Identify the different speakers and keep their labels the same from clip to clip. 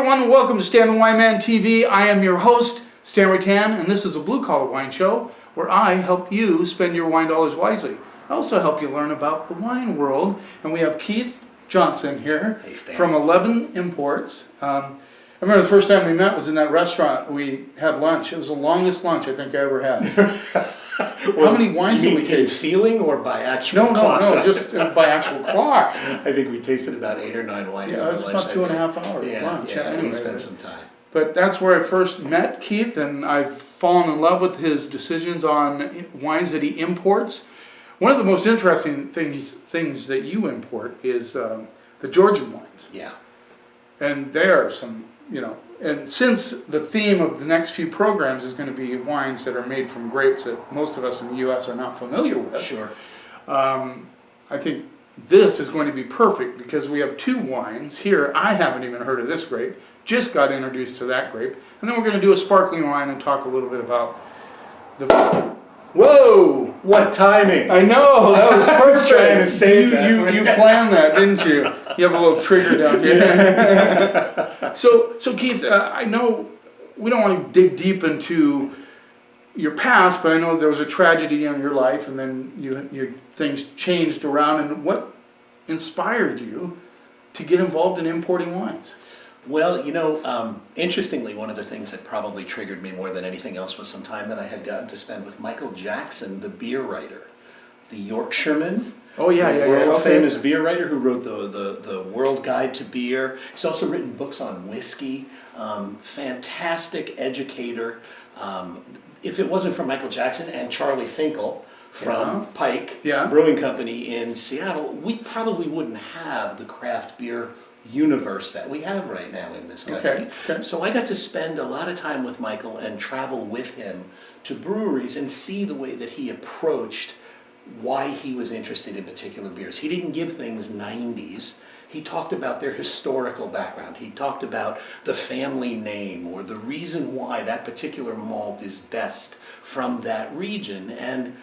Speaker 1: everyone, and welcome to Stan the Wine Man TV. I am your host, Stan Ratan, and this is a blue-collar wine show where I help you spend your wine dollars wisely. I also help you learn about the wine world, and we have Keith Johnsen here from 11 Imports. I remember the first time we met was in that restaurant. We had lunch. It was the longest lunch I think I ever had. How many wines did we taste?
Speaker 2: Feeling or by actual clock?
Speaker 1: No, just by actual clock.
Speaker 2: I think we tasted about 8 or 9 wines.
Speaker 1: Yeah, it was about 2.5 hours lunch.
Speaker 2: Yeah,
Speaker 1: anyway,
Speaker 2: we spent some time.
Speaker 1: But that's where I first met Keith, and I've fallen in love with his decisions on wines that he imports. One of the most interesting things that you import is the Georgian wines.
Speaker 2: Yeah.
Speaker 1: And there are some, and since the theme of the next few programs is going to be wines that are made from grapes that most of us in the U.S. are not familiar with.
Speaker 2: Sure.
Speaker 1: I think this is going to be perfect because we have 2 wines here. I haven't even heard of this grape. Just got introduced to that grape. And then we're going to do a sparkling wine and talk a little bit about the... Whoa!
Speaker 2: What timing!
Speaker 1: I know, that was perfect.
Speaker 2: I was trying to save that.
Speaker 1: You planned that, didn't you? You have a little trigger down here. Yeah. So Keith, I know we don't want to dig deep into your past, but I know there was a tragedy in your life, and then your things changed around. And what inspired you to get involved in importing wines?
Speaker 2: Well, interestingly, one of the things that probably triggered me more than anything else was some time that I had gotten to spend with Michael Jackson, the beer writer, the Yorkshireman.
Speaker 1: Oh yeah,
Speaker 2: the world famous beer writer who wrote the World Guide to Beer. He's also written books on whiskey. Fantastic educator. If it wasn't for Michael Jackson and Charlie Finkel from Pike Brewing Company in Seattle, we probably wouldn't have the craft beer universe that we have right now in this country.
Speaker 1: Okay.
Speaker 2: So I got to spend a lot of time with Michael and travel with him to breweries and see the way that he approached why he was interested in particular beers. He didn't give things 90s. He talked about their historical background. He talked about the family name or the reason why that particular malt is best from that region. And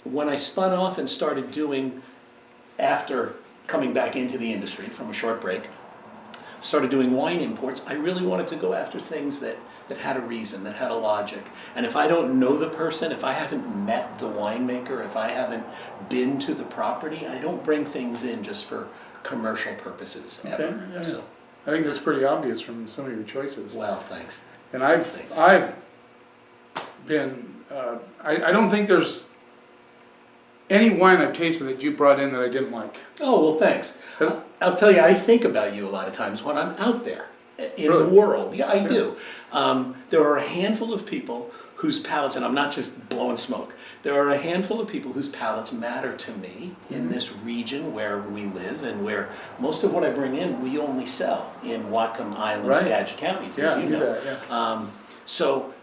Speaker 2: when I spun off and started doing, after coming back into the industry from a short break, started doing wine imports, I really wanted to go after things that had a reason, that had a logic. And if I don't know the person, if I haven't met the winemaker, if I haven't been to the property, I don't bring things in just for commercial purposes ever.
Speaker 1: Okay, yeah.
Speaker 2: So
Speaker 1: I think that's pretty obvious from some of your choices.
Speaker 2: well, thanks.
Speaker 1: And I've been, I don't think there's any wine I've tasted that you brought in that I didn't like.
Speaker 2: Oh, well, thanks. I'll tell you, I think about you a lot of times when I'm out there in the world. Yeah, I do. There are a handful of people whose palates, and I'm not just blowing smoke, there are a handful of people whose palates matter to me in this region where we live and where most of what I bring in, we only sell in Whatcom Island, Skagit counties, as you know. So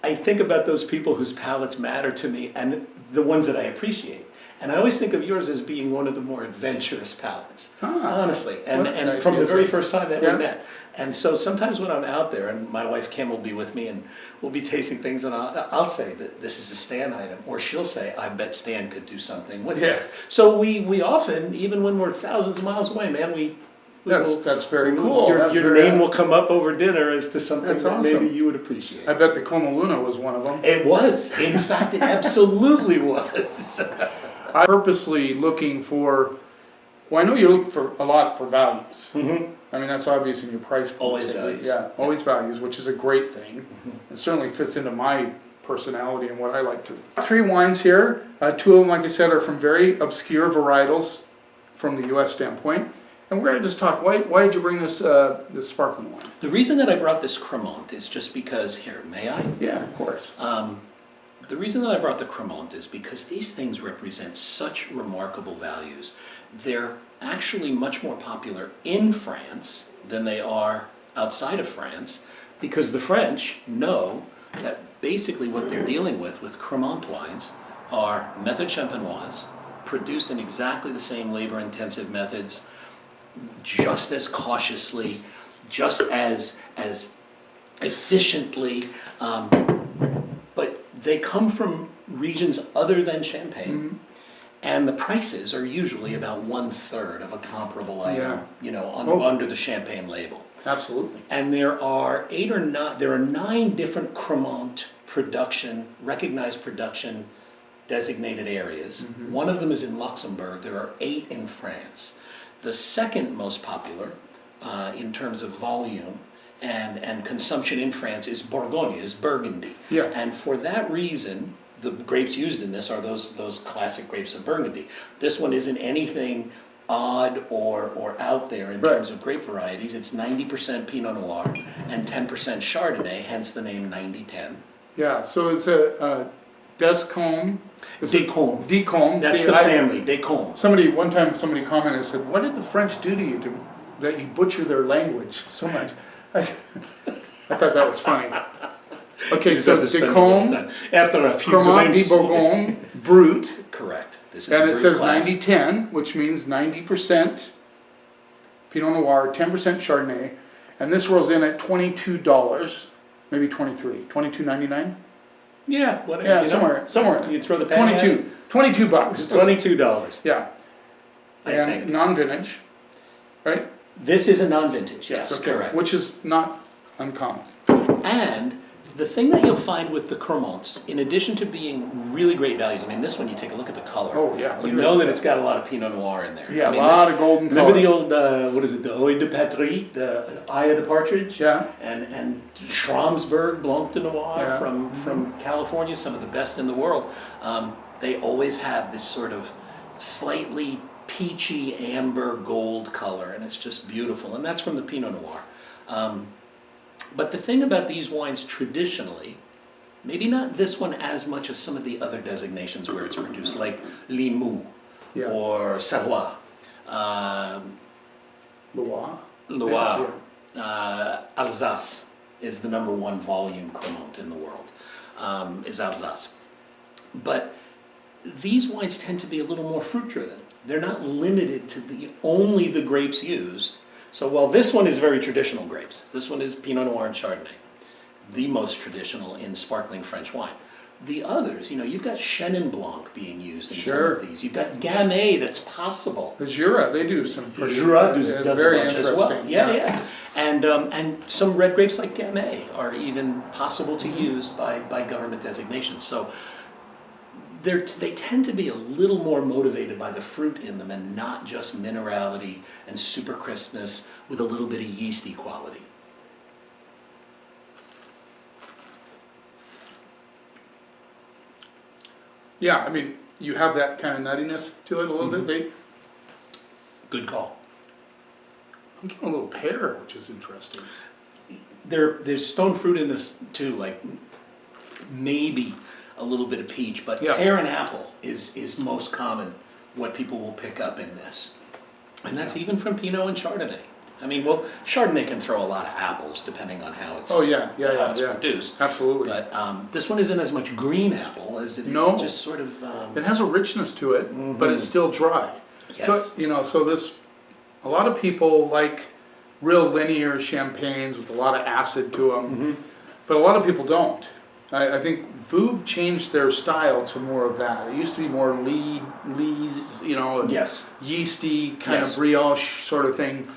Speaker 2: I think about those people whose palates matter to me and the ones that I appreciate. And I always think of yours as being one of the more adventurous palates, honestly. And
Speaker 1: nice.
Speaker 2: From the very first time that we met. And so sometimes when I'm out there, and my wife Kim will be with me, and we'll be tasting things, and I'll say that this is a Stan item, or she'll say, I bet Stan could do something with this. So we often, even when we're thousands of miles away, man,
Speaker 1: that's very cool.
Speaker 2: Your name will come up over dinner as to something that
Speaker 1: awesome.
Speaker 2: maybe you would appreciate.
Speaker 1: I bet the Como Luna was one of them.
Speaker 2: It was. In fact, it absolutely was.
Speaker 1: I'm purposely looking for, well, I know you're looking for a lot for values.
Speaker 2: Mm-hmm.
Speaker 1: I mean, that's obvious in your price point.
Speaker 2: Always values.
Speaker 1: Yeah, always values, which is a great thing.
Speaker 2: Mm-hmm.
Speaker 1: It certainly fits into my personality and what I like to. 3 wines here. 2 of them, like I said, are from very obscure varietals from the U.S. standpoint. And we're going to just talk, why did you bring this sparkling wine?
Speaker 2: The reason that I brought this Cremant is just because, here, may I?
Speaker 1: Yeah, of course.
Speaker 2: The reason that I brought the Cremant is because these things represent such remarkable values. They're actually much more popular in France than they are outside of France, because the French know that basically what they're dealing with Cremant wines are method champenoise, produced in exactly the same labor-intensive methods, just as cautiously, just as efficiently, but they come from regions other than Champagne, and the prices are usually about 1/3 of a comparable item, under the Champagne label.
Speaker 1: Absolutely.
Speaker 2: And there are 9 different Cremant recognized production designated areas. One of them is in Luxembourg. There are 8 in France. The second most popular in terms of volume and consumption in France is Bourgogne, is Burgundy.
Speaker 1: Yeah.
Speaker 2: And for that reason, the grapes used in this are those classic grapes of Burgundy. This one isn't anything odd or out there in terms of grape varieties. It's 90% Pinot Noir and 10% Chardonnay, hence the name 90-10.
Speaker 1: Yeah, so it's a Descombe.
Speaker 2: Daqopa.
Speaker 1: Daqopa.
Speaker 2: That's the family, Daqopa.
Speaker 1: One time somebody commented and said, what did the French do to you that you butcher their language so much? I thought that was funny. Okay, so Daqopa,
Speaker 2: after a few
Speaker 1: Cremant de
Speaker 2: drinks.
Speaker 1: Bourgogne, Brut,
Speaker 2: Correct. This is
Speaker 1: and it
Speaker 2: Brut
Speaker 1: says
Speaker 2: class.
Speaker 1: 90-10, which means 90% Pinot Noir, 10% Chardonnay, and this rolls in at $22, maybe $23, $22.99?
Speaker 2: Yeah, whatever.
Speaker 1: Yeah,
Speaker 2: you know,
Speaker 1: somewhere.
Speaker 2: You throw the penny at it.
Speaker 1: $22.
Speaker 2: It's $22.
Speaker 1: Yeah.
Speaker 2: I
Speaker 1: And
Speaker 2: think.
Speaker 1: non-vintage, right?
Speaker 2: This is a non-vintage, yes,
Speaker 1: Okay,
Speaker 2: correct.
Speaker 1: which is not uncommon.
Speaker 2: And the thing that you'll find with the Cremants, in addition to being really great values, I mean, this one, you take a look at the color.
Speaker 1: Oh, yeah, look
Speaker 2: You
Speaker 1: at
Speaker 2: know
Speaker 1: that.
Speaker 2: that it's got a lot of Pinot Noir in there.
Speaker 1: Yeah,
Speaker 2: I mean,
Speaker 1: a lot of golden
Speaker 2: Remember
Speaker 1: color.
Speaker 2: the old, what is it, the Oeil de Patrie, the Eye of the Partridge?
Speaker 1: Yeah.
Speaker 2: And Schramsberg Blanc de Noir
Speaker 1: Yeah.
Speaker 2: from California, some of the best in the world. They always have this sort of slightly peachy amber gold color, and it's just beautiful. And that's from the Pinot Noir. But the thing about these wines traditionally, maybe not this one as much as some of the other designations where it's produced, like Limoux
Speaker 1: Yeah.
Speaker 2: or Savoie,
Speaker 1: Loire.
Speaker 2: Loire,
Speaker 1: Yeah.
Speaker 2: Alsace is the #1 volume Cremant in the world, is Alsace. But these wines tend to be a little more fruit driven. They're not limited to only the grapes used. So while this one is very traditional grapes, this one is Pinot Noir and Chardonnay, the most traditional in sparkling French wine. The others, you've got Chenin Blanc being used in some of these. You've got Gamay that's possible.
Speaker 1: The Jura, they do some pretty
Speaker 2: Jura does a
Speaker 1: very
Speaker 2: bunch as well.
Speaker 1: interesting.
Speaker 2: Yeah. And some red grapes like Gamay are even possible to use by government designation. So they tend to be a little more motivated by the fruit in them and not just minerality and super crispness with a little bit of yeasty quality.
Speaker 1: Yeah, I mean, you have that kind of nuttiness to it a little bit.
Speaker 2: Good call.
Speaker 1: I'm getting a little pear, which is interesting.
Speaker 2: There's stone fruit in this too, like maybe a little bit of peach, but
Speaker 1: Yeah.
Speaker 2: pear and apple is most common what people will pick up in this. And that's even from Pinot and Chardonnay. I mean, well, Chardonnay can throw a lot of apples depending on how it's, produced.
Speaker 1: Absolutely.
Speaker 2: But this one isn't as much green apple as it is
Speaker 1: No.
Speaker 2: just sort of...
Speaker 1: It has a richness to it, but it's still dry.
Speaker 2: Yes.
Speaker 1: So a lot of people like real linear champagnes with a lot of acid to them, but a lot of people don't. I think Veuve changed their style to more of that. It used to be more
Speaker 2: Yes.
Speaker 1: yeasty kind
Speaker 2: Yes.
Speaker 1: of brioche sort of thing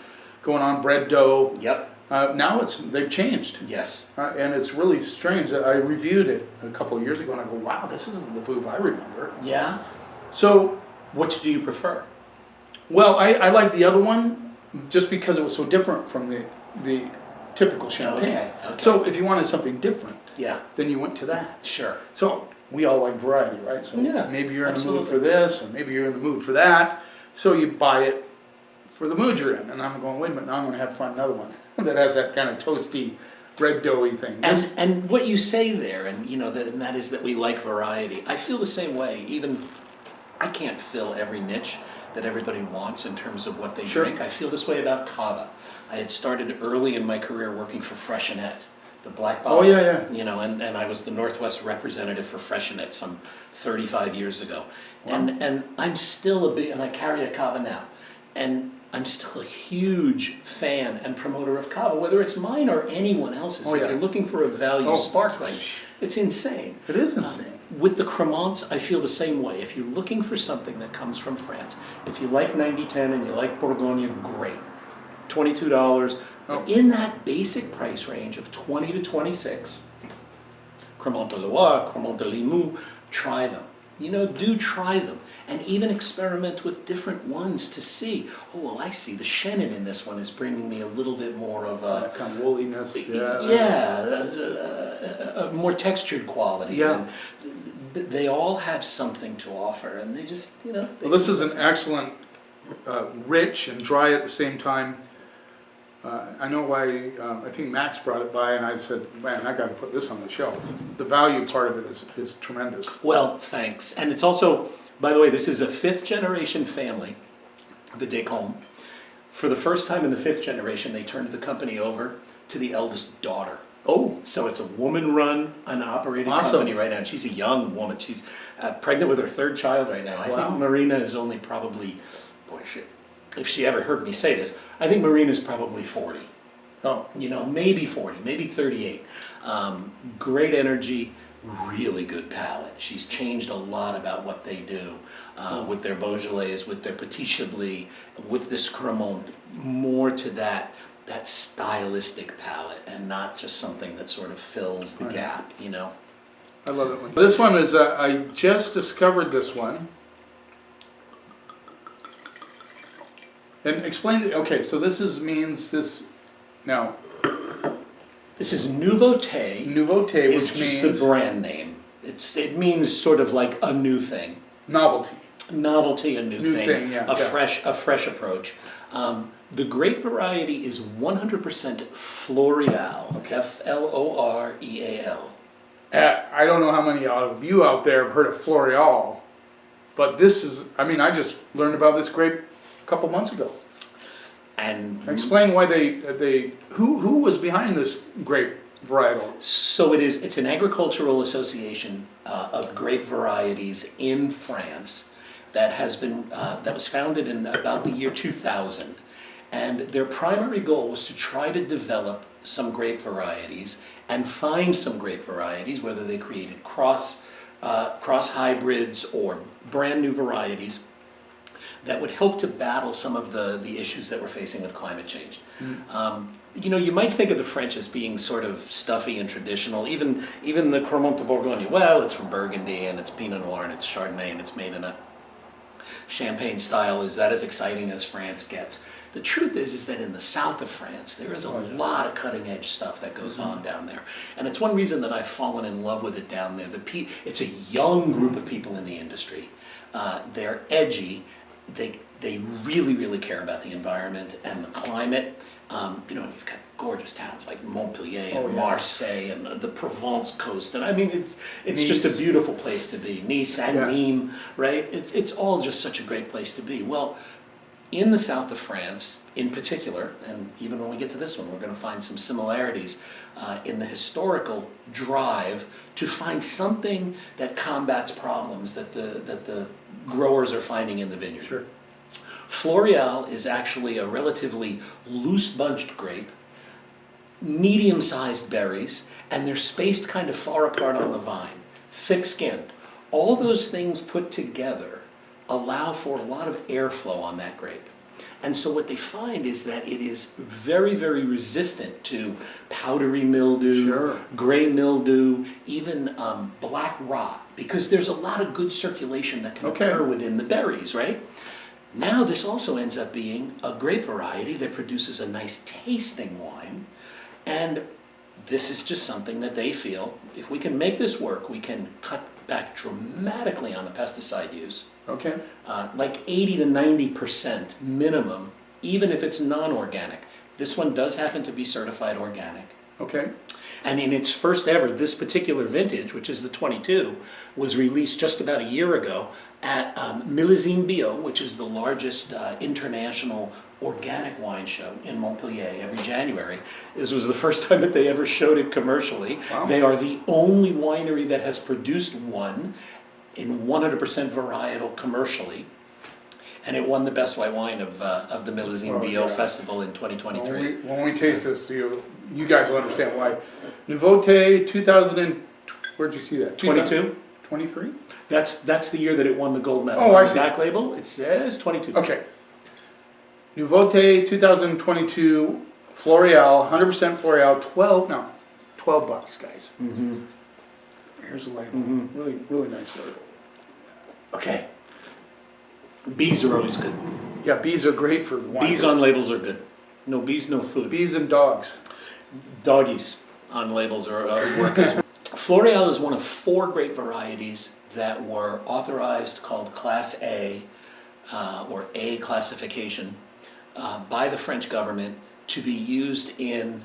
Speaker 1: going on, bread dough.
Speaker 2: Yep.
Speaker 1: Now they've changed.
Speaker 2: Yes.
Speaker 1: And it's really strange. I reviewed it a couple of years ago and I go, wow, this isn't the Veuve I remember.
Speaker 2: Yeah.
Speaker 1: So,
Speaker 2: Which do you prefer?
Speaker 1: well, I like the other one just because it was so different from the typical champagne.
Speaker 2: Okay.
Speaker 1: So if you wanted something different,
Speaker 2: Yeah.
Speaker 1: then you went to that.
Speaker 2: Sure.
Speaker 1: So we all like variety, right? So
Speaker 2: Yeah,
Speaker 1: maybe you're in the mood
Speaker 2: absolutely.
Speaker 1: for this, and maybe you're in the mood for that. So you buy it for the mood you're in. And I'm going, wait a minute, now I'm going to have to find another one that has that kind of toasty, bread doughy thing.
Speaker 2: And what you say there, and and that is that we like variety. I feel the same way. Even I can't fill every niche that everybody wants in terms of what they
Speaker 1: Sure.
Speaker 2: drink. I feel this way about cava. I had started early in my career working for Freshenet, the black bottle.
Speaker 1: Oh, yeah.
Speaker 2: And I was the Northwest representative for Freshenet some 35 years ago. And I'm still and I carry a cava now. And I'm still a huge fan and promoter of cava, whether it's mine or anyone else's.
Speaker 1: Oh, yeah.
Speaker 2: If you're looking for a value sparkling, it's insane.
Speaker 1: It is insane.
Speaker 2: With the Cremants, I feel the same way. If you're looking for something that comes from France, if you like 90-10 and you like Bourgogne, great. $22, But in that basic price range of 20 to 26, Cremant de Loire, Cremant de Limoux, try them. You know, do try them. And even experiment with different ones to see, oh, well, I see the Chenin in this one is bringing me a little bit more of a...
Speaker 1: That kind of woolliness.
Speaker 2: a more textured quality.
Speaker 1: Yeah.
Speaker 2: And they all have something to offer, and they just, you know...
Speaker 1: Well, this is an excellent, rich and dry at the same time. I know why, I think Max brought it by and I said, man, I got to put this on the shelf. The value part of it is tremendous.
Speaker 2: Well, thanks. And it's also, by the way, this is a 5th generation family, the Descombe. For the first time in the 5th generation, they turned the company over to the eldest daughter.
Speaker 1: Oh.
Speaker 2: So it's a woman-run, unoperated company right now. And she's a young woman. She's pregnant with her 3rd child right now. I think Marina is only probably, boy, if she ever heard me say this, I think Marina's probably 40.
Speaker 1: Oh.
Speaker 2: You know, maybe 40, maybe 38. Great energy, really good palate. She's changed a lot about what they do with their Beaujolais, with their Petit Chablis, with this Cremant, more to that stylistic palate and not just something that sort of fills the gap, you know.
Speaker 1: I love it. This one is, I just discovered this one. And explain, okay, so this means this, now.
Speaker 2: This is Nuvbote.
Speaker 1: Nuvbote, which
Speaker 2: is just
Speaker 1: means
Speaker 2: the brand name. It means sort of like a new thing.
Speaker 1: novelty.
Speaker 2: Novelty, a new thing,
Speaker 1: yeah,
Speaker 2: a fresh approach. The grape variety is 100% Floreal, Floreal.
Speaker 1: I don't know how many of you out there have heard of Floreal, but this is, I mean, I just learned about this grape a couple months ago.
Speaker 2: And
Speaker 1: explain why who was behind this grape varietal?
Speaker 2: So it's an agricultural association of grape varieties in France that has been that was founded in about the year 2000, and their primary goal was to try to develop some grape varieties and find some grape varieties, whether they created cross hybrids or brand new varieties that would help to battle some of the issues that we're facing with climate change. You know, you might think of the French as being sort of stuffy and traditional. Even the Cremant de Bourgogne, well, it's from Burgundy and it's Pinot Noir and it's Chardonnay and it's made in a champagne style. Is that as exciting as France gets? The truth is that in the south of France, there is a lot of cutting edge stuff that goes on down there. And it's one reason that I've fallen in love with it down there. It's a young group of people in the industry. They're edgy. They really, really care about the environment and the climate. You know, you've got gorgeous towns like Montpellier and Marseille and the Provence coast. And I mean, it's just a beautiful place to be. Nice and Nîmes, right? It's all just such a great place to be. Well, in the south of France, in particular, and even when we get to this one, we're going to find some similarities in the historical drive to find something that combats problems that the growers are finding in the vineyard.
Speaker 1: Sure.
Speaker 2: Floreal is actually a relatively loose-bunched grape, medium-sized berries, and they're spaced kind of far apart on the vine, thick-skinned. All those things put together allow for a lot of airflow on that grape. And so what they find is that it is very, very resistant to powdery mildew, gray mildew, even black rot, because there's a lot of good circulation that can occur within the berries, right? Now this also ends up being a grape variety that produces a nice tasting wine, and this is just something that they feel, if we can make this work, we can cut back dramatically on the pesticide use.
Speaker 1: Okay.
Speaker 2: Like 80 to 90% minimum, even if it's non-organic. This one does happen to be certified organic.
Speaker 1: Okay.
Speaker 2: And in its first ever, this particular vintage, which is the 22, was released just about a year ago at Millésime Bio, which is the largest international organic wine show in Montpellier every January. This was the first time that they ever showed it commercially.
Speaker 1: Wow.
Speaker 2: They are the only winery that has produced one in 100% varietal commercially. And it won the best white wine of the Millésime Bio Festival in 2023.
Speaker 1: When we taste this, you guys will understand why. Nuvbote 2000 and, where'd you see that?
Speaker 2: 22?
Speaker 1: 23?
Speaker 2: That's the year that it won the gold medal.
Speaker 1: Oh, I see.
Speaker 2: Black label, it says 22.
Speaker 1: Okay. Nuvbote 2022 Floreal, 100% Floreal, 12 bucks, guys. Here's a label. Really, really nice label.
Speaker 2: Okay. Bees are always good.
Speaker 1: Yeah, bees are great for wine.
Speaker 2: Bees on labels are good. No bees, no food.
Speaker 1: Bees and dogs.
Speaker 2: Doggies on labels are workers. Floreal is one of 4 grape varieties that were authorized, called Class A, or A classification, by the French government to be used in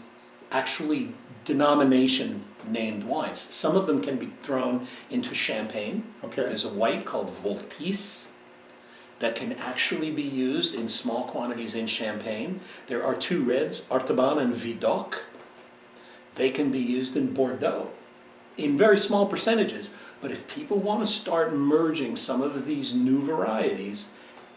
Speaker 2: actually denomination named wines. Some of them can be thrown into champagne.
Speaker 1: Okay.
Speaker 2: There's a white called Voltis that can actually be used in small quantities in champagne. There are 2 reds, Artaban and Vidocq. They can be used in Bordeaux in very small percentages. But if people want to start merging some of these new varieties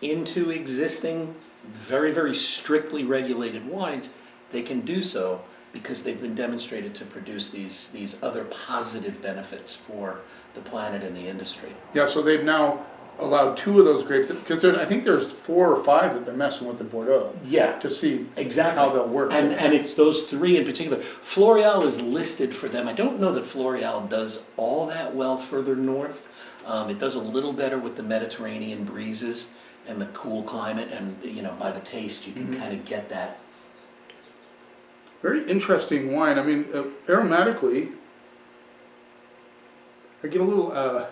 Speaker 2: into existing, very, very strictly regulated wines, they can do so because they've been demonstrated to produce these other positive benefits for the planet and the industry.
Speaker 1: Yeah, so they've now allowed 2 of those grapes, because I think there's 4 or 5 that they're messing with in Bordeaux.
Speaker 2: Yeah.
Speaker 1: To see
Speaker 2: Exactly.
Speaker 1: how they'll work.
Speaker 2: And it's those 3 in particular. Floreal is listed for them. I don't know that Floreal does all that well further north. It does a little better with the Mediterranean breezes and the cool climate, and by the taste you can kind of get that.
Speaker 1: Very interesting wine. I mean, aromatically, I get a little,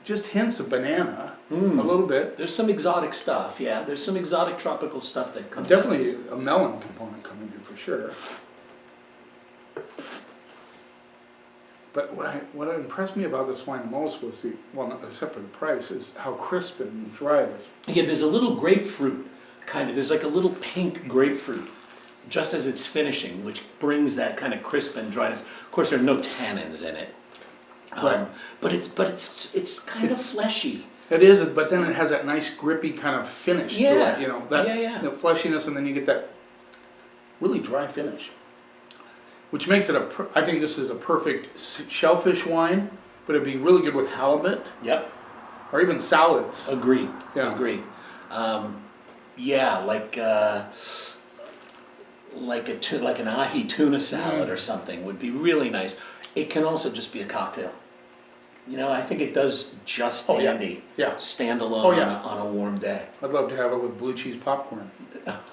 Speaker 1: just hints of banana, a little bit.
Speaker 2: There's some exotic stuff, yeah. There's some exotic tropical stuff that comes out of
Speaker 1: Definitely
Speaker 2: this.
Speaker 1: a melon component coming in for sure. But what impressed me about this wine the most was except for the price, is how crisp and dry it is.
Speaker 2: Yeah, there's a little grapefruit, there's like a little pink grapefruit, just as it's finishing, which brings that kind of crisp and dryness. Of course, there are no tannins in it,
Speaker 1: Right.
Speaker 2: but it's kind of fleshy.
Speaker 1: It is, but then it has that nice grippy kind of finish to
Speaker 2: Yeah.
Speaker 1: it, that
Speaker 2: Yeah.
Speaker 1: the fleshiness, and then you get that really dry finish, which makes it I think this is a perfect shellfish wine, but it'd be really good with halibut
Speaker 2: Yep,
Speaker 1: or even salads.
Speaker 2: agree.
Speaker 1: Yeah.
Speaker 2: Agree. Yeah, like an ahi tuna salad or something would be really nice. It can also just be a cocktail. I think it does just
Speaker 1: Oh, yeah.
Speaker 2: dandy.
Speaker 1: Yeah.
Speaker 2: Standalone
Speaker 1: Oh, yeah.
Speaker 2: on a warm day.
Speaker 1: I'd love to have it with blue cheese popcorn.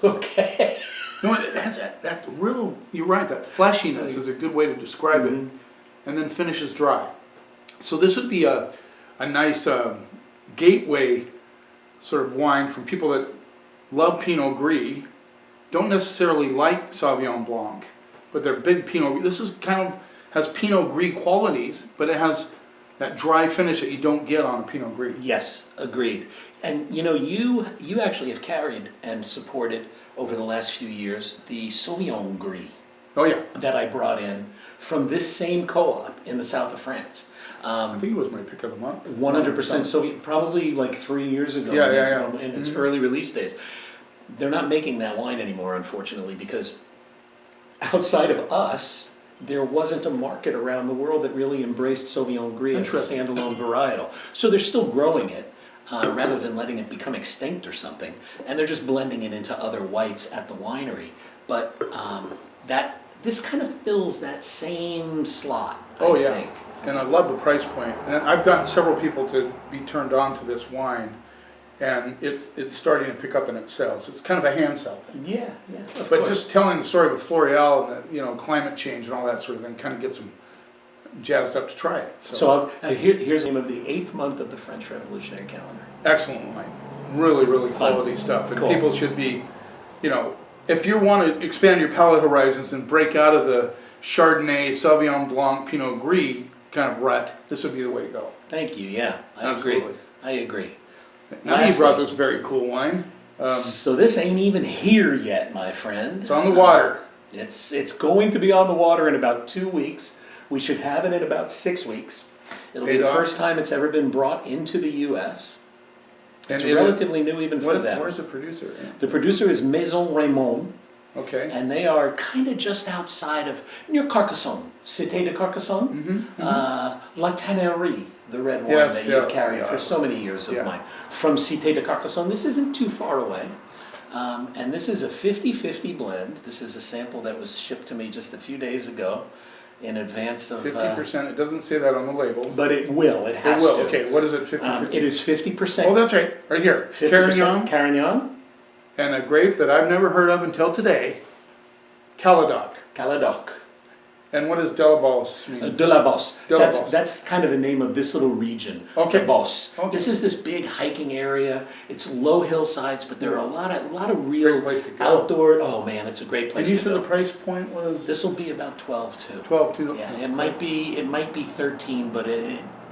Speaker 2: Okay.
Speaker 1: It has that real, you're right, that fleshiness is a good way to describe it, and then finishes dry. So this would be a nice gateway sort of wine for people that love Pinot Gris, don't necessarily like Sauvignon Blanc, but they're big Pinot. This is has Pinot Gris qualities, but it has that dry finish that you don't get on a Pinot Gris.
Speaker 2: Yes, agreed. And you actually have carried and supported over the last few years the Sauvignon Gris
Speaker 1: Oh yeah,
Speaker 2: that I brought in from this same co-op in the south of France.
Speaker 1: I think it was my pick of the month.
Speaker 2: 100% Soviet, probably like 3 years ago.
Speaker 1: Yeah.
Speaker 2: In its early release days. They're not making that wine anymore, unfortunately, because outside of us, there wasn't a market around the world that really embraced Sauvignon Gris as a
Speaker 1: Interesting.
Speaker 2: standalone varietal. So they're still growing it, rather than letting it become extinct or something. And they're just blending it into other whites at the winery. But this kind of fills that same slot,
Speaker 1: Oh
Speaker 2: I
Speaker 1: yeah,
Speaker 2: think.
Speaker 1: and I love the price point. And I've gotten several people to be turned on to this wine, and it's starting to pick up in its sales. It's kind of a hand sell thing.
Speaker 2: Yeah, of
Speaker 1: But
Speaker 2: course.
Speaker 1: just telling the story with Floreal and climate change and all that sort of thing kind of gets them jazzed up to try it.
Speaker 2: So here's the name of the 8th month of the French Revolutionary calendar.
Speaker 1: Excellent wine, really
Speaker 2: Fun.
Speaker 1: quality stuff, and
Speaker 2: Cool.
Speaker 1: people should be, if you want to expand your palate horizons and break out of the Chardonnay, Sauvignon Blanc, Pinot Gris kind of rut, this would be the way to go.
Speaker 2: Thank you. Yeah, I
Speaker 1: Absolutely.
Speaker 2: agree.
Speaker 1: Now you
Speaker 2: Lastly-
Speaker 1: brought this very cool wine.
Speaker 2: So this ain't even here yet, my friend.
Speaker 1: It's on the water.
Speaker 2: It's going to be on the water in about 2 weeks. We should have it in about 6 weeks. It'll be the
Speaker 1: Dog.
Speaker 2: first time it's ever been brought into the U.S. It's
Speaker 1: And
Speaker 2: relatively new even for them.
Speaker 1: Where's the producer?
Speaker 2: The producer is Maison Raymond,
Speaker 1: Okay.
Speaker 2: and they are kind of just outside of, near Carcassonne, Cité de Carcassonne, La Tannerie, the red wine
Speaker 1: Yes,
Speaker 2: that you've
Speaker 1: yeah,
Speaker 2: carried
Speaker 1: yeah.
Speaker 2: for so many years of
Speaker 1: Yeah.
Speaker 2: mine. From Cité de Carcassonne, this isn't too far away. And this is a 50-50 blend. This is a sample that was shipped to me just a few days ago in advance of...
Speaker 1: 50%, it doesn't say that on the label.
Speaker 2: But it will, it has
Speaker 1: It will,
Speaker 2: to.
Speaker 1: okay, what is it, 50%?
Speaker 2: It is 50%.
Speaker 1: Oh, that's right, right here.
Speaker 2: 50%
Speaker 1: Carignan,
Speaker 2: Carignan,
Speaker 1: and a grape that I've never heard of until today, Caladoc.
Speaker 2: Caladoc.
Speaker 1: And what does Delabos mean?
Speaker 2: De la Bosse.
Speaker 1: De la Bosse.
Speaker 2: That's kind of the name of this little region.
Speaker 1: Okay.
Speaker 2: The Bosse.
Speaker 1: Okay.
Speaker 2: This is this big hiking area. It's low hillsides, but there are a lot of real
Speaker 1: Great place to go.
Speaker 2: outdoor. Oh man, it's a great place
Speaker 1: And you
Speaker 2: to
Speaker 1: said
Speaker 2: go.
Speaker 1: the price point was?
Speaker 2: This will be about 12 too.
Speaker 1: 12 too?
Speaker 2: Yeah, it might be 13, but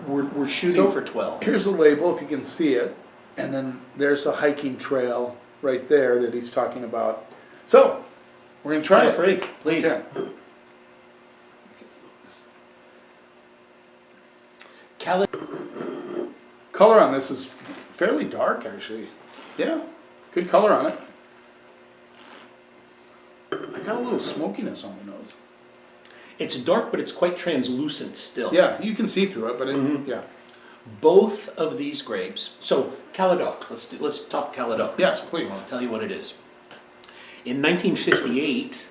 Speaker 2: we're shooting
Speaker 1: So,
Speaker 2: for 12.
Speaker 1: Here's the label, if you can see it, and then there's a hiking trail right there that he's talking about. So, we're gonna try
Speaker 2: Feel
Speaker 1: it.
Speaker 2: free, please.
Speaker 1: Yeah. Color on this is fairly dark, actually. Yeah, good color on it. I got a little smokiness on my nose.
Speaker 2: It's dark, but it's quite translucent still.
Speaker 1: Yeah, you can see through it, but it, yeah.
Speaker 2: Both of these grapes. So Caladoc. Let's talk Caladoc.
Speaker 1: Yes, please.
Speaker 2: I'll tell you what it is. In 1958,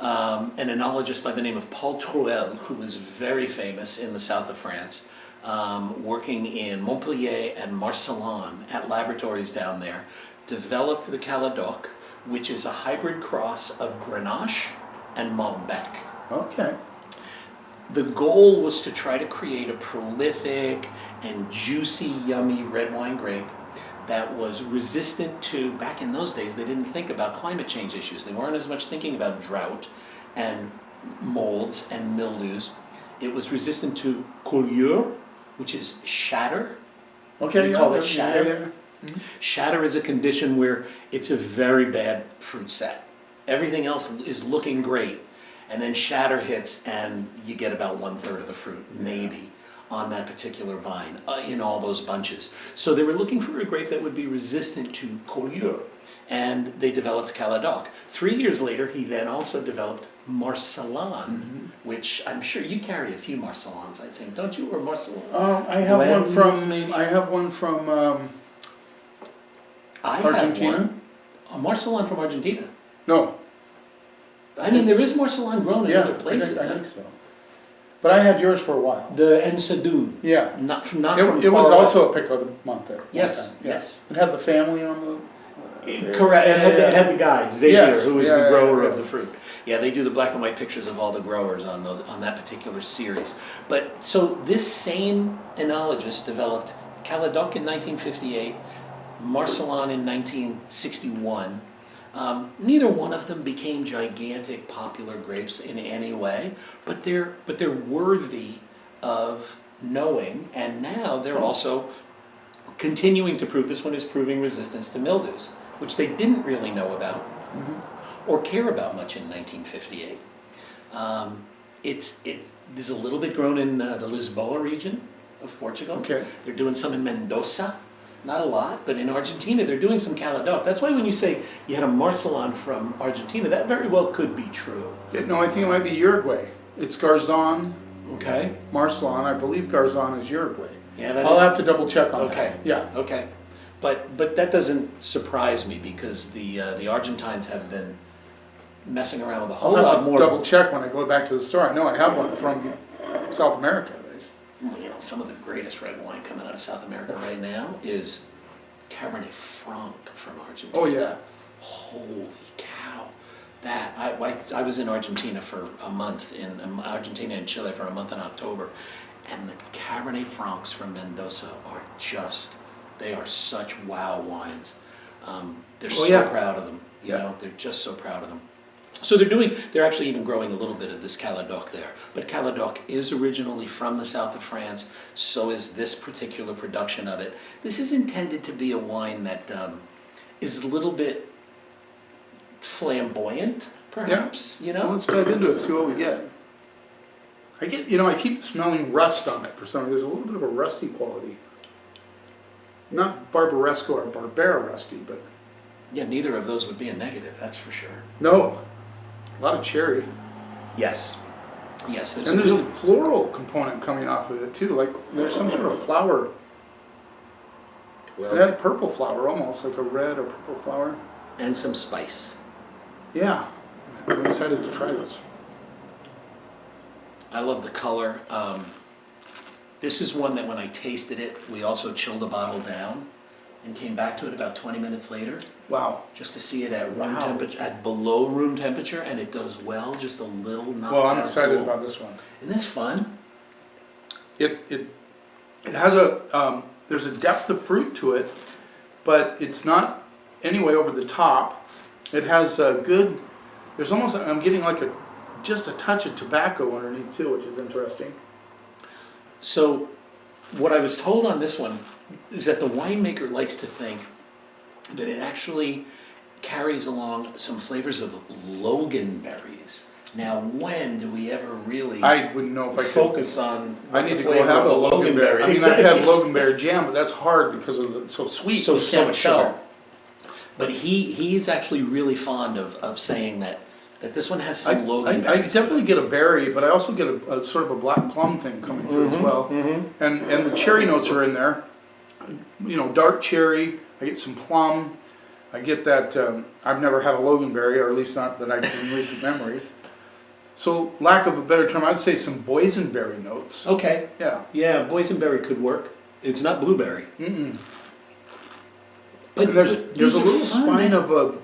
Speaker 2: an enologist by the name of Paul Floreal, who was very famous in the south of France, working in Montpellier and Marseillan at laboratories down there, developed the Caladoc, which is a hybrid cross of Grenache and Malbec.
Speaker 1: Okay.
Speaker 2: The goal was to try to create a prolific and juicy, yummy red wine grape that was resistant to, back in those days, they didn't think about climate change issues. They weren't as much thinking about drought and molds and mildews. It was resistant to collure, which is shatter.
Speaker 1: Okay,
Speaker 2: We
Speaker 1: yeah,
Speaker 2: call it
Speaker 1: yeah,
Speaker 2: shatter.
Speaker 1: yeah.
Speaker 2: Shatter is a condition where it's a very bad fruit set. Everything else is looking great, and then shatter hits and you get about 1/3 of the fruit, maybe, on that particular vine, in all those bunches. So they were looking for a grape that would be resistant to collure, and they developed Caladoc. 3 years later, he then also developed Marseillan, which I'm sure you carry a few Marseillans, I think, don't you, or Marseillan?
Speaker 1: I have one
Speaker 2: Blends,
Speaker 1: from,
Speaker 2: maybe?
Speaker 1: I have one from
Speaker 2: I
Speaker 1: Argentina?
Speaker 2: have one. A Marseillan from Argentina.
Speaker 1: No.
Speaker 2: I mean, there is Marseillan grown in
Speaker 1: Yeah,
Speaker 2: other places.
Speaker 1: I think so. But I had yours for a while.
Speaker 2: The Ensadun.
Speaker 1: Yeah.
Speaker 2: Not from not
Speaker 1: It,
Speaker 2: from
Speaker 1: it was
Speaker 2: far away.
Speaker 1: also a pick of the month there.
Speaker 2: Yes,
Speaker 1: Yeah.
Speaker 2: yes.
Speaker 1: It had the family on the...
Speaker 2: Correct. It had the guy Xavier,
Speaker 1: Yes,
Speaker 2: who was
Speaker 1: yeah,
Speaker 2: the
Speaker 1: yeah,
Speaker 2: grower
Speaker 1: yeah.
Speaker 2: of the fruit. Yeah, they do the black and white pictures of all the growers on that particular series. But so this same enologist developed Caladoc in 1958, Marseillan in 1961. Neither one of them became gigantic popular grapes in any way, but they're worthy of knowing, and now they're also continuing to prove. This one is proving resistance to mildews, which they didn't really know about or care about much in 1958. There's a little bit grown in the Lisboa region of Portugal.
Speaker 1: Okay.
Speaker 2: They're doing some in Mendoza. Not a lot, but in Argentina they're doing some Caladoc. That's why when you say you had a Marseillan from Argentina, that very well could be true.
Speaker 1: No, I think it might be Uruguay. It's Garzon,
Speaker 2: Okay?
Speaker 1: Marseillan. I believe Garzon is Uruguay.
Speaker 2: Yeah, that
Speaker 1: I'll
Speaker 2: is-
Speaker 1: have to double check on
Speaker 2: Okay.
Speaker 1: that. Yeah.
Speaker 2: Okay. But that doesn't surprise me because the Argentines have been messing around with a whole
Speaker 1: I'll
Speaker 2: lot
Speaker 1: have to
Speaker 2: more.
Speaker 1: double check when I go back to the store. I know I have one from South America.
Speaker 2: You know, some of the greatest red wine coming out of South America right now is Cabernet Franc from Argentina.
Speaker 1: Oh yeah.
Speaker 2: Holy cow! That I was in Argentina for a month, in Argentina and Chile for a month in October, and the Cabernet Francs from Mendoza are they are such wow wines. They're
Speaker 1: Oh,
Speaker 2: so
Speaker 1: yeah.
Speaker 2: proud of them. You
Speaker 1: Yeah.
Speaker 2: know, they're just so proud of them. So they're actually even growing a little bit of this Caladoc there. But Caladoc is originally from the south of France, so is this particular production of it. This is intended to be a wine that is a little bit flamboyant, perhaps, you
Speaker 1: Well,
Speaker 2: know?
Speaker 1: let's dive into it, see what we get. I keep smelling rust on it for some reason. There's a little bit of a rusty quality. Not Barbaresco or Barbera rusty, but
Speaker 2: Yeah, neither of those would be a negative, that's for sure.
Speaker 1: no. A lot of cherry.
Speaker 2: Yes. Yes.
Speaker 1: And there's a floral component coming off of it too. Like there's some sort of flower. It had purple flower almost, like a red or purple flower.
Speaker 2: and some spice.
Speaker 1: Yeah, I'm excited to try this.
Speaker 2: I love the color. This is one that when I tasted it, we also chilled a bottle down and came back to it about 20 minutes later.
Speaker 1: Wow.
Speaker 2: Just to see it at room temperature, at below room temperature, and it does well, just a little not
Speaker 1: Well, I'm
Speaker 2: bad
Speaker 1: excited
Speaker 2: cool.
Speaker 1: about this one.
Speaker 2: Isn't this fun?
Speaker 1: It has a, there's a depth of fruit to it, but it's not anyway over the top. It has a good, there's almost, I'm getting like just a touch of tobacco underneath too, which is interesting.
Speaker 2: So, what I was told on this one is that the winemaker likes to think that it actually carries along some flavors of loganberries. Now, when do we ever really
Speaker 1: I wouldn't know if I could
Speaker 2: focus on
Speaker 1: I need to go have a loganberry. I mean, I've had loganberry jam, but that's hard because of it's so sweet.
Speaker 2: So
Speaker 1: you can't
Speaker 2: much
Speaker 1: tell.
Speaker 2: sugar. But he's actually really fond of saying that this one has some loganberries.
Speaker 1: I definitely get a berry, but I also get a sort of a black plum thing coming through as well. And the cherry notes are in there. You know, dark cherry. I get some plum. I get that. I've never had a loganberry, or at least not that I can in recent memory. So, lack of a better term, I'd say some boysenberry notes.
Speaker 2: Okay.
Speaker 1: Yeah.
Speaker 2: Yeah, boysenberry could work. It's not blueberry.
Speaker 1: Mm-mm.
Speaker 2: But
Speaker 1: And there's
Speaker 2: these
Speaker 1: a
Speaker 2: are
Speaker 1: little
Speaker 2: fun.
Speaker 1: spine of a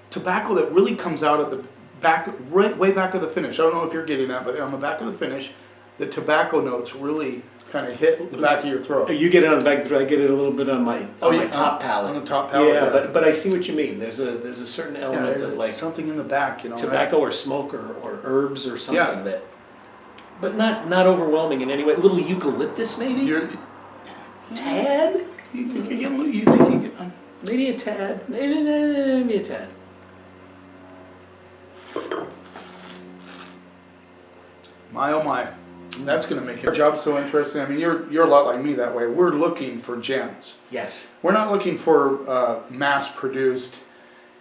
Speaker 1: tobacco that really comes out at the back, right, way back of the finish. I don't know if you're getting that, but on the back of the finish, the tobacco notes really kind of hit the back of your throat.
Speaker 2: You get it on the back, I get it a little bit on my my top palate.
Speaker 1: On the top palate.
Speaker 2: Yeah, but I see what you mean. There's a certain element of like
Speaker 1: something in the back, you know.
Speaker 2: tobacco or smoke or herbs or something
Speaker 1: Yeah.
Speaker 2: that, but not overwhelming in any way. A little eucalyptus maybe. Tad.
Speaker 1: You think you're getting? You think you get?
Speaker 2: Maybe a tad. Maybe a tad.
Speaker 1: My oh my, that's going to make our job so interesting. I mean, you're a lot like me that way. We're looking for gems.
Speaker 2: Yes.
Speaker 1: We're not looking for mass-produced.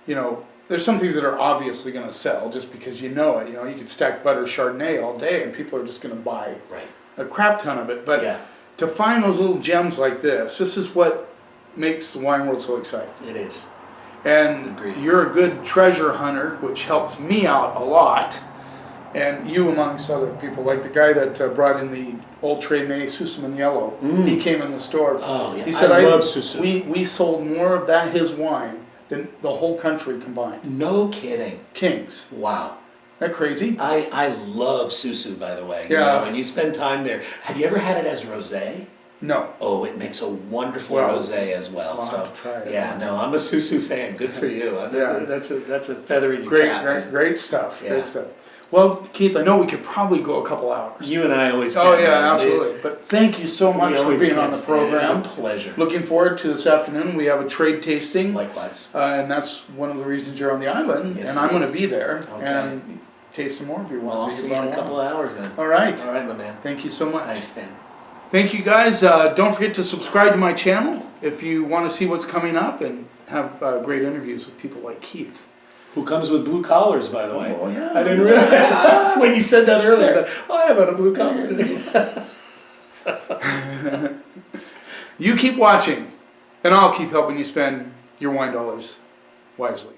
Speaker 1: You know, there's some things that are obviously going to sell just because you know it. You know, you could stack butter Chardonnay all day and people are just going to buy
Speaker 2: Right.
Speaker 1: a crap ton of it. But
Speaker 2: Yeah.
Speaker 1: to find those little gems like this is what makes the wine world so exciting.
Speaker 2: It is.
Speaker 1: And
Speaker 2: Agreed.
Speaker 1: you're a good treasure hunter, which helps me out a lot. And you amongst other people, like the guy that brought in the Old Treme Sussman Yellow. He came in the store.
Speaker 2: Oh yeah.
Speaker 1: He said,
Speaker 2: I love Susu.
Speaker 1: We sold more of that his wine than the whole country combined.
Speaker 2: No kidding.
Speaker 1: Kings.
Speaker 2: Wow.
Speaker 1: Isn't that crazy?
Speaker 2: I love Susu, by the way. You
Speaker 1: Yeah.
Speaker 2: know, when you spend time there. Have you ever had it as rosé?
Speaker 1: No.
Speaker 2: Oh, it makes a wonderful
Speaker 1: Well,
Speaker 2: rosé as well.
Speaker 1: I'll
Speaker 2: So
Speaker 1: have to try it.
Speaker 2: yeah, no, I'm a Susu fan. Good for you.
Speaker 1: Yeah.
Speaker 2: That's a feather in your cap.
Speaker 1: Great stuff.
Speaker 2: Yeah.
Speaker 1: Great stuff. Well, Keith, I know we could probably go a couple hours.
Speaker 2: You and I always can.
Speaker 1: Oh yeah,
Speaker 2: man.
Speaker 1: absolutely. But thank you so much
Speaker 2: We
Speaker 1: for
Speaker 2: always
Speaker 1: being
Speaker 2: can,
Speaker 1: on the
Speaker 2: Stan.
Speaker 1: program.
Speaker 2: It's a pleasure.
Speaker 1: Looking forward to this afternoon. We have a trade tasting.
Speaker 2: Likewise.
Speaker 1: And that's one of the reasons you're on the island,
Speaker 2: Yes,
Speaker 1: and
Speaker 2: it
Speaker 1: I'm going
Speaker 2: is.
Speaker 1: to be there
Speaker 2: Okay.
Speaker 1: and taste some more of your
Speaker 2: Well,
Speaker 1: wines.
Speaker 2: I'll see you in a couple of hours then.
Speaker 1: All right.
Speaker 2: All right, my man.
Speaker 1: Thank you so much.
Speaker 2: Thanks, Stan.
Speaker 1: Thank you, guys. Don't forget to subscribe to my channel if you want to see what's coming up and have great interviews with people like Keith.
Speaker 2: Who comes with blue collars, by the way.
Speaker 1: Oh, yeah.
Speaker 2: I didn't realize when you said that earlier. That, I have on a blue collar today.
Speaker 1: You keep watching, and I'll keep helping you spend your wine dollars wisely.